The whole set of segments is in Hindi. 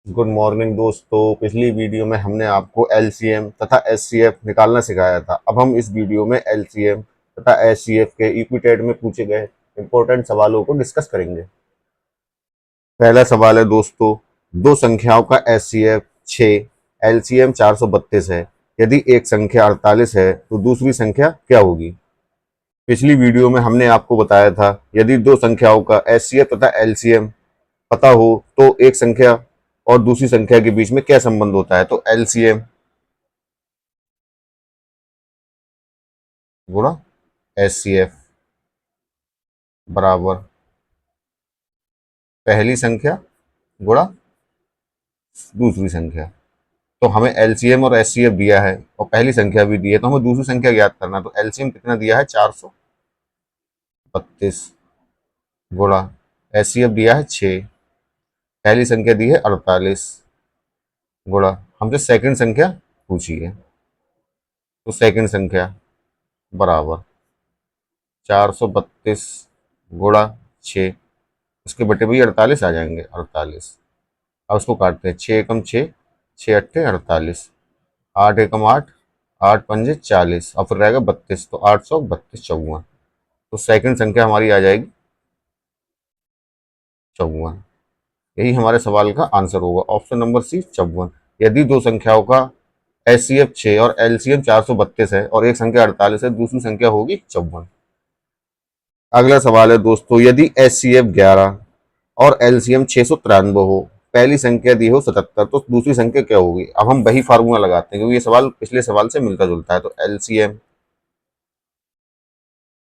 गुड मॉर्निंग दोस्तों। पिछली वीडियो में हमने आपको एलसीएम तथा एचसीएफ निकालना सिखाया था। अब हम इस वीडियो में एलसीएम तथा एचसीएफ के इक्विटेट में पूछे गए इंपॉर्टेंट सवालों को डिस्कस करेंगे। पहला सवाल है दोस्तों, दो संख्याओं का एचसीएफ 6, एलसीएम 432 है। यदि एक संख्या 48 है तो दूसरी संख्या क्या होगी? पिछली वीडियो में हमने आपको बताया था, यदि दो संख्याओं का एचसीएफ तथा एलसीएम पता हो तो एक संख्या और दूसरी संख्या के बीच में क्या संबंध होता है। तो एलसीएम गुणा एचसीएफ बराबर पहली संख्या गुणा दूसरी संख्या। तो हमें एलसीएम और एचसीएफ दिया है और पहली संख्या भी दी है, तो हमें दूसरी संख्या ज्ञात करना है। तो एलसीएम कितना दिया है? 432 गुणा एचसीएफ दिया है 6, पहली संख्या दी है 48 गुणा हमसे सेकंड संख्या पूछी है, तो सेकंड संख्या बराबर 432 गुणा 6, उसके बटे भी 48 आ जाएंगे 48। अब उसको काटते हैं, 6 एकम 6, 6 अट्ठे 48, 8 एकम 8, 8 पंजे 40 और फिर रहेगा 32, तो 832 54। तो सेकंड संख्या हमारी आ जाएगी 54। यही हमारे सवाल का आंसर होगा, ऑप्शन नंबर सी 54। यदि दो संख्याओं का एचसीएफ 6 और एलसीएम 432 है और एक संख्या 48 है, दूसरी संख्या होगी 54। अगला सवाल है दोस्तों, यदि एचसीएफ 11 और एलसीएम 693 हो, पहली संख्या दी हो 77, तो दूसरी संख्या क्या होगी? अब हम वही फार्मूला लगाते हैं क्योंकि ये सवाल पिछले सवाल से मिलता जुलता है। तो एलसीएम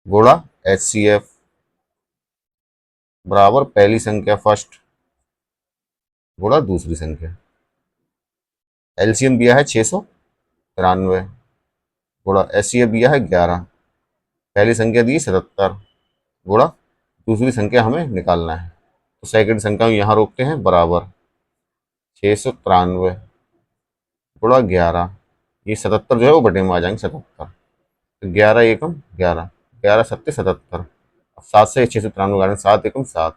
गुणा एचसीएफ बराबर पहली संख्या फर्स्ट गुणा दूसरी संख्या। एलसीएम दिया है 693 गुणा एचसीएफ दिया है 11, पहली संख्या दी 77 गुणा दूसरी संख्या हमें निकालना है। तो सेकंड संख्या यहाँ रोकते हैं, बराबर 693 गुणा 11, ये 77 जो है वो बटे में आ जाएंगे 77, तो 11 एकम 11, 11 सत्ते 77। अब 7 से 693 गाने 7 एकम 7,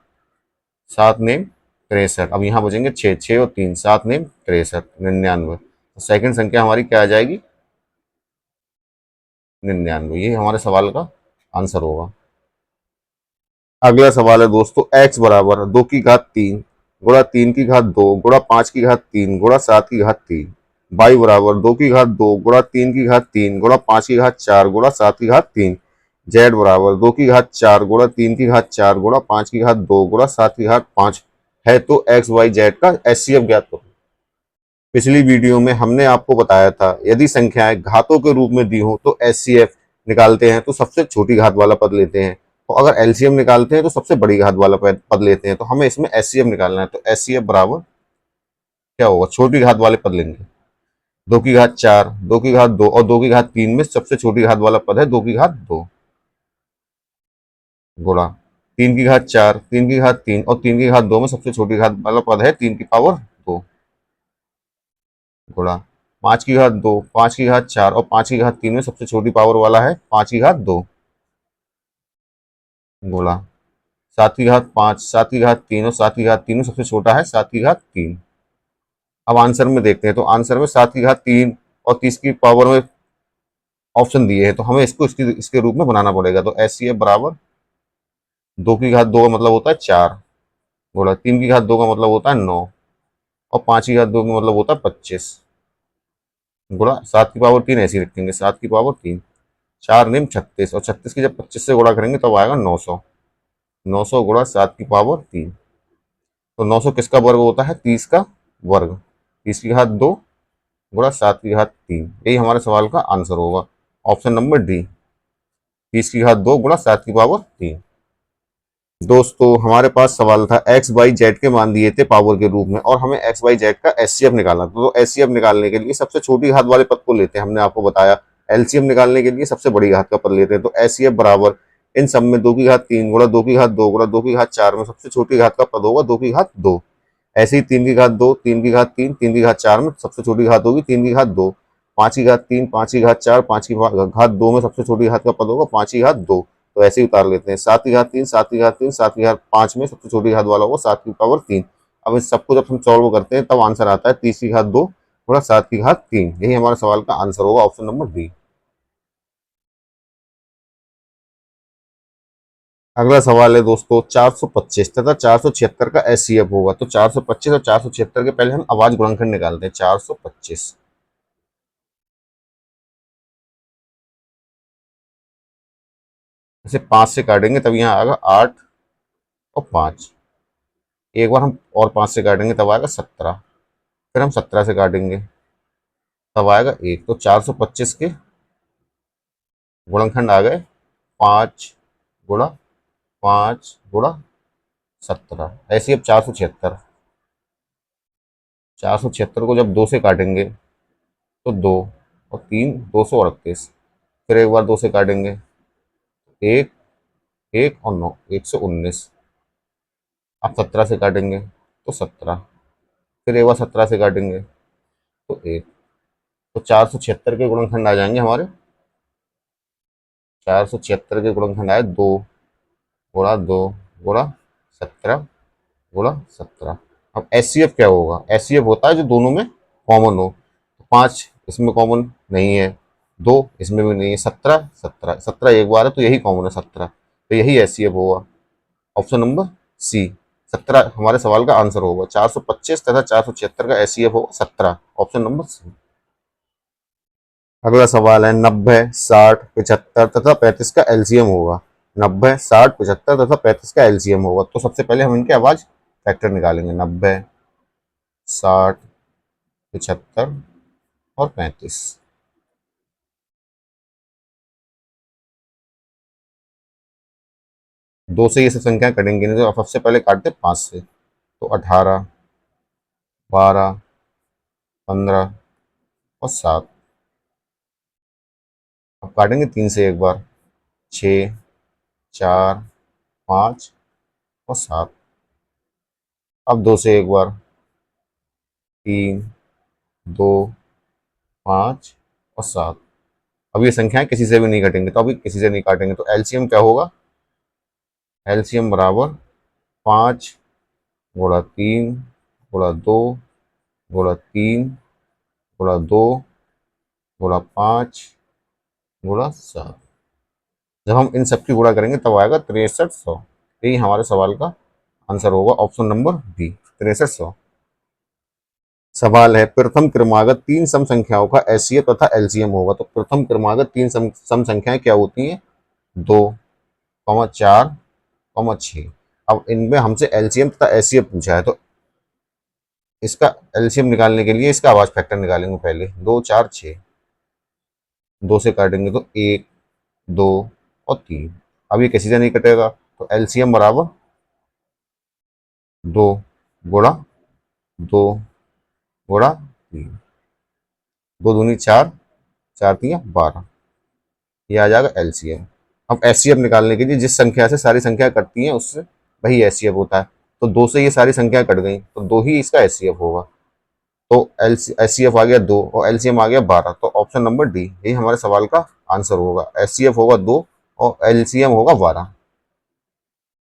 7 नेम 63। अब यहाँ बचेंगे 6, 6 और 3, 7 नेम 63, 99। तो सेकंड संख्या हमारी क्या आ जाएगी? 99। ये हमारे सवाल का आंसर होगा। अगला सवाल है दोस्तों, x बराबर 2 की घात 3 गुणा 3 की घात 2 गुणा 5 की घात 3 गुणा 7 की घात 3। y बराबर 2 की घात 2 गुणा 3 की घात 3 गुणा 5 की घात 4 गुणा 7 की घात 3। z बराबर 2 की घात 4 गुणा 3 की घात 4 गुणा 5 की घात 2 गुणा 7 की घात 5 है। तो एक्स वाई जेड का एचसीएफ ज्ञात करो। पिछली वीडियो में हमने आपको बताया था, यदि संख्याएं घातों के रूप में दी हो तो एचसीएफ निकालते हैं तो सबसे छोटी घात वाला पद लेते हैं, तो अगर एलसीएम निकालते हैं तो सबसे बड़ी घात वाला पद लेते हैं। तो हमें इसमें एचसीएफ निकालना है, तो एचसीएफ बराबर क्या होगा? छोटी घात वाले पद लेंगे। 2 की घात 4, 2 की घात 2 और 2 की घात 3 में सबसे छोटी घात वाला पद है 2 की घात 2 गुणा 3 की घात 4, 3 की घात 3 और 3 की घात 2 में सबसे छोटी घात वाला पद है 3 की पावर 2 गुणा 5 की घात 2, 5 की घात 4 और 5 की घात 3 में सबसे छोटी पावर वाला है 5 की घात 2 गुणा 7 की घात 5, 7 की घात 3 और 7 की घात 3 में सबसे छोटा है 7 की घात 3। अब आंसर में देखते हैं, तो आंसर में 7 की घात 3 और 30 की पावर में ऑप्शन दिए हैं, तो हमें इसको इसके रूप में बनाना पड़ेगा। तो एचसीएफ बराबर 2 की घात 2 का मतलब होता है 4 गुणा 3 की घात 2 का मतलब होता है 9 और 5 की घात 2 का मतलब होता है 25 गुणा 7 की पावर 3 ऐसे ही रखेंगे, 7 की पावर 3, 4 नेम 36 और 36 की जब 25 से गुणा करेंगे तब आएगा 900, 900 गुणा 7 की पावर 3। तो 900 किसका वर्ग होता है? 30 का वर्ग, 30 की घात 2 गुणा 7 की घात 3। यही हमारे सवाल का आंसर होगा, ऑप्शन नंबर डी, 30 की घात 2 गुणा 7 की पावर 3। दोस्तों हमारे पास सवाल था, एक्स वाई जेड के मान दिए थे पावर के रूप में और हमें एक्स वाई जेड का एचसीएफ निकालना था। तो एचसीएफ निकालने के लिए सबसे छोटी घात वाले पद को लेते हैं, हमने आपको बताया। एलसीएम निकालने के लिए सबसे बड़ी घात का पद लेते हैं। तो एचसीएफ बराबर इन सब में 2 की घात 3 गुणा 2 की घात 2 गुणा 2 की घात 4 में सबसे छोटी घात का पद होगा 2 की घात 2। ऐसे ही 3 की घात 2, 3 की घात 3, 3 की घात 4 में सबसे छोटी घात होगी 3 की घात 2। 5 की घात 3, 5 की घात 4, 5 की घात 2 में सबसे छोटी घात का पद होगा 5 की घात 2। तो ऐसे ही उतार लेते हैं, 7 की घात 3, 7 की घात 3, 7 की घात 5 में सबसे छोटी घात वाला होगा 7 की पावर 3। अब इस सबको जब हम सॉल्व करते हैं तब आंसर आता है 30 की घात 2 गुणा 7 की घात 3। यही हमारे सवाल का आंसर होगा, ऑप्शन नंबर बी। अगला सवाल है दोस्तों 425 तथा 476 का एचसीएफ होगा। तो 425 और 476 के पहले हम अभाज्य गुणनखंड निकालते हैं। 425 इसे 5 से काटेंगे तब यहाँ आएगा 8 और 5। एक बार हम और 5 से काटेंगे तब आएगा 17। फिर हम 17 से काटेंगे तब आएगा 1। तो 425 के गुणनखंड आ गए 5 गुणा 5 गुणा 17। ऐसे ही अब 476, 476 को जब 2 से काटेंगे तो 2 और 3 238। फिर एक बार 2 से काटेंगे 1 1 और 9 119। अब 17 से काटेंगे तो 17। फिर एक बार 17 से काटेंगे तो 1। तो 476 के गुणनखंड आ जाएंगे हमारे, 476 के गुणनखंड आए 2 गुणा 2 गुणा 17 गुणा 17। अब एचसीएफ क्या होगा? एचसीएफ होता है जो दोनों में कॉमन हो। 5 इसमें कॉमन नहीं है, 2 इसमें भी नहीं है, 17 17 17 एक बार है तो यही कॉमन है 17। तो यही एचसीएफ होगा, ऑप्शन नंबर सी। 17 हमारे सवाल का आंसर होगा। 425 तथा 476 का एचसीएफ होगा 17, ऑप्शन नंबर सी। अगला सवाल है 90 60 75 तथा 35 का एलसीएम होगा। 90 60 75 तथा 35 का एलसीएम होगा। तो सबसे पहले हम इनके आवाज फैक्टर निकालेंगे। 90 60 75 और 35। 2 से ये सब संख्याएं कटेंगी नहीं, तो सबसे पहले काटते 5 से। तो 18 12 15 और 7। अब काटेंगे 3 से एक बार, 6 4 5 और 7। अब 2 से एक बार, 3 2 5 और 7। अब ये संख्याएं किसी से भी नहीं कटेंगे, तो अभी किसी से नहीं काटेंगे। तो एलसीएम क्या होगा? एलसीएम बराबर 5 गुणा 3 गुणा 2 गुणा 3 गुणा 2 गुणा 5 गुणा 7। जब हम इन सबकी गुणा करेंगे तब आएगा 6300। यही हमारे सवाल का आंसर होगा, ऑप्शन नंबर बी 6300। सवाल है प्रथम क्रमागत 3 सम संख्याओं का एचसीएफ तथा एलसीएम होगा। तो प्रथम क्रमागत 3 सम संख्याएं क्या होती हैं? 2 4 6। अब इनमें हमसे एलसीएम तथा एचसीएफ पूछा है, तो इसका एलसीएम निकालने के लिए इसका आवाज फैक्टर निकालेंगे पहले। 2 4 6, 2 से काटेंगे तो 1 2 और 3। अब ये किसी से नहीं कटेगा, तो एलसीएम बराबर 2 गुणा 2 गुणा 3, 2 दूनी 4 4 3 12। ये आ जाएगा एलसीएम। अब एचसीएफ निकालने के लिए जिस संख्या से सारी संख्या कटती हैं उससे वही एचसीएफ होता है। तो 2 से ये सारी संख्या कट गई तो 2 ही इसका एचसीएफ होगा। तो एचसीएफ आ गया 2 और एलसीएम आ गया 12। तो ऑप्शन नंबर डी यही हमारे सवाल का आंसर होगा। एचसीएफ होगा 2 और एलसीएम होगा 12।